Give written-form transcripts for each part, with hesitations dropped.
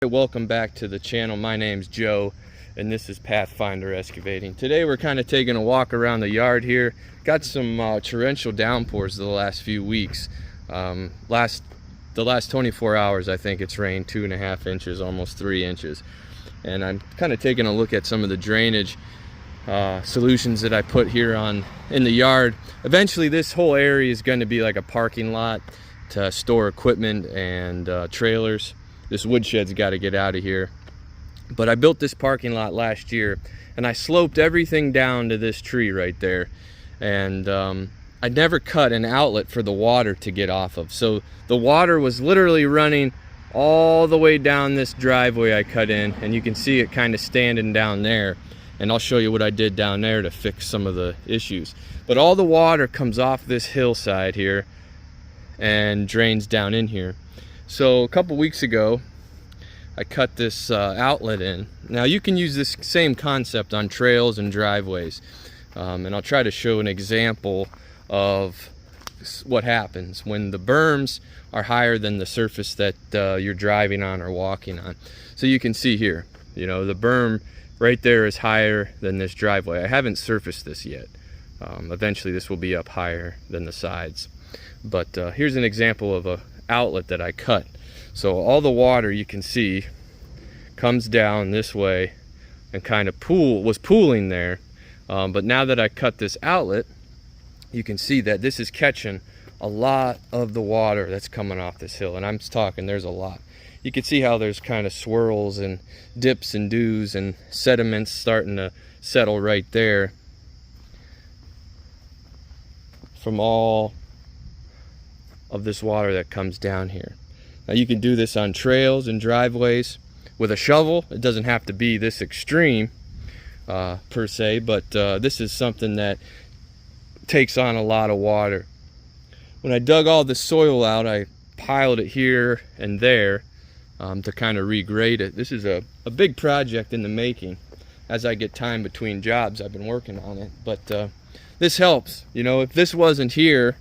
Welcome back to the channel. My name's Joe and this is Pathfinder Excavating. Today we're kind of taking a walk around the yard here. Got some torrential downpours the last few weeks. The last 24 hours I think it's rained 2.5 inches, almost 3 inches. And I'm kind of taking a look at some of the drainage solutions that I put here in the yard. Eventually this whole area is going to be like a parking lot to store equipment and trailers. This woodshed's got to get out of here. But I built this parking lot last year and I sloped everything down to this tree right there. And I never cut an outlet for the water to get off of. So the water was literally running all the way down this driveway I cut in, and you can see it kind of standing down there. And I'll show you what I did down there to fix some of the issues. But all the water comes off this hillside here and drains down in here. So a couple weeks ago, I cut this outlet in. Now you can use this same concept on trails and driveways. And I'll try to show an example of what happens when the berms are higher than the surface that you're driving on or walking on. So you can see here, you know, the berm right there is higher than this driveway. I haven't surfaced this yet. Eventually this will be up higher than the sides. But here's an example of a outlet that I cut. So all the water you can see comes down this way and kind of was pooling there. But now that I cut this outlet, you can see that this is catching a lot of the water that's coming off this hill. And I'm talking, there's a lot. You can see how there's kind of swirls and dips and dews and sediments starting to settle right there from all of this water that comes down here. Now you can do this on trails and driveways with a shovel. It doesn't have to be this extreme per se, but this is something that takes on a lot of water. When I dug all the soil out, I piled it here and there to kind of regrade it. This is a big project in the making. As I get time between jobs, I've been working on it, but this helps. You know, if this wasn't here,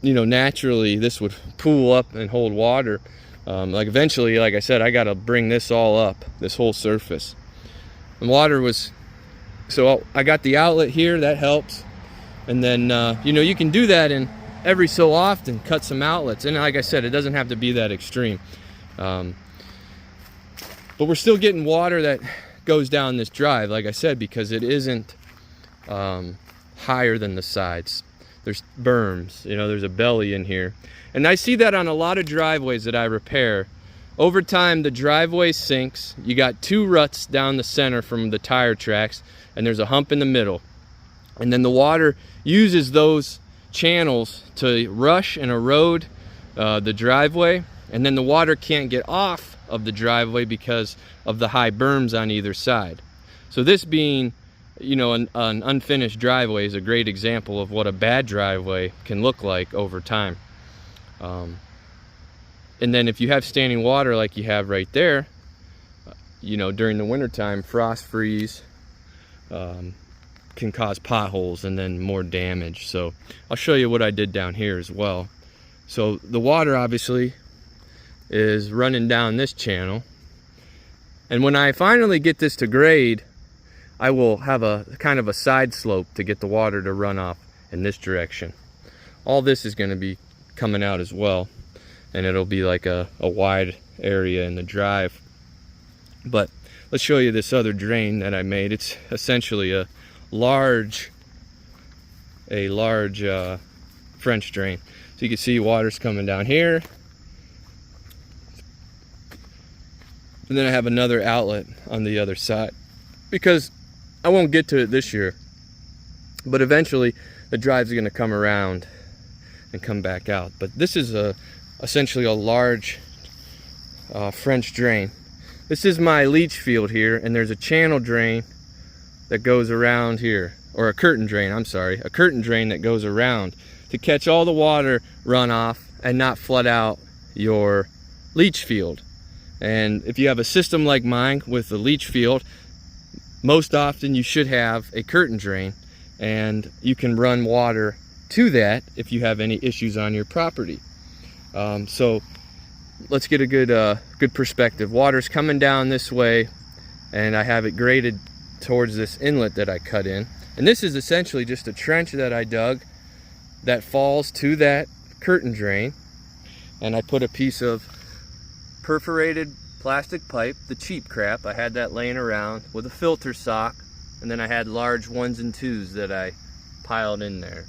you know, naturally this would pool up and hold water. Like eventually, like I said, I got to bring this all up, this whole surface. And water was, so I got the outlet here, that helps. And then, you know, you can do that in every so often, cut some outlets. And like I said, it doesn't have to be that extreme. But we're still getting water that goes down this drive, like I said, because it isn't higher than the sides. There's berms, you know, there's a belly in here. And I see that on a lot of driveways that I repair. Over time, the driveway sinks. You got 2 ruts down the center from the tire tracks, and there's a hump in the middle. And then the water uses those channels to rush and erode the driveway. And then the water can't get off of the driveway because of the high berms on either side. So this being, you know, an unfinished driveway is a great example of what a bad driveway can look like over time. And then if you have standing water like you have right there, you know, during the wintertime, frost freeze can cause potholes and then more damage. So I'll show you what I did down here as well. So the water obviously is running down this channel. And when I finally get this to grade, I will have a kind of a side slope to get the water to run off in this direction. All this is going to be coming out as well, and it'll be like a wide area in the drive. But let's show you this other drain that I made. It's essentially a large French drain. So you can see water's coming down here. And then I have another outlet on the other side, because I won't get to it this year, but eventually the drive's going to come around and come back out. But this is essentially a large French drain. This is my leach field here, and there's a channel drain that goes around here, or a curtain drain, I'm sorry, a curtain drain that goes around to catch all the water runoff and not flood out your leach field. And if you have a system like mine with the leach field, most often you should have a curtain drain, and you can run water to that if you have any issues on your property. So let's get a good perspective. Water's coming down this way, and I have it graded towards this inlet that I cut in. And this is essentially just a trench that I dug that falls to that curtain drain. And I put a piece of perforated plastic pipe, the cheap crap. I had that laying around with a filter sock, and then I had large 1s and 2s that I piled in there.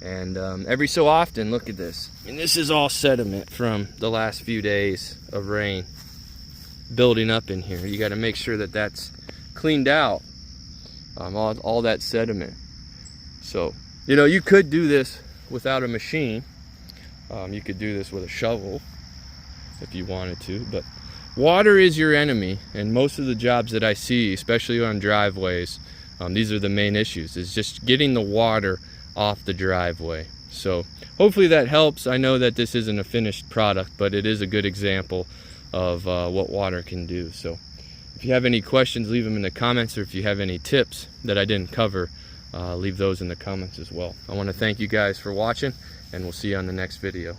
And every so often, look at this. I mean, this is all sediment from the last few days of rain building up in here. You got to make sure that that's cleaned out, all that sediment. So, you know, you could do this without a machine. You could do this with a shovel if you wanted to, but water is your enemy, and most of the jobs that I see, especially on driveways, these are the main issues, is just getting the water off the driveway. So hopefully that helps. I know that this isn't a finished product, but it is a good example of what water can do. So if you have any questions, leave them in the comments, or if you have any tips that I didn't cover, leave those in the comments as well. I want to thank you guys for watching, and we'll see you on the next video.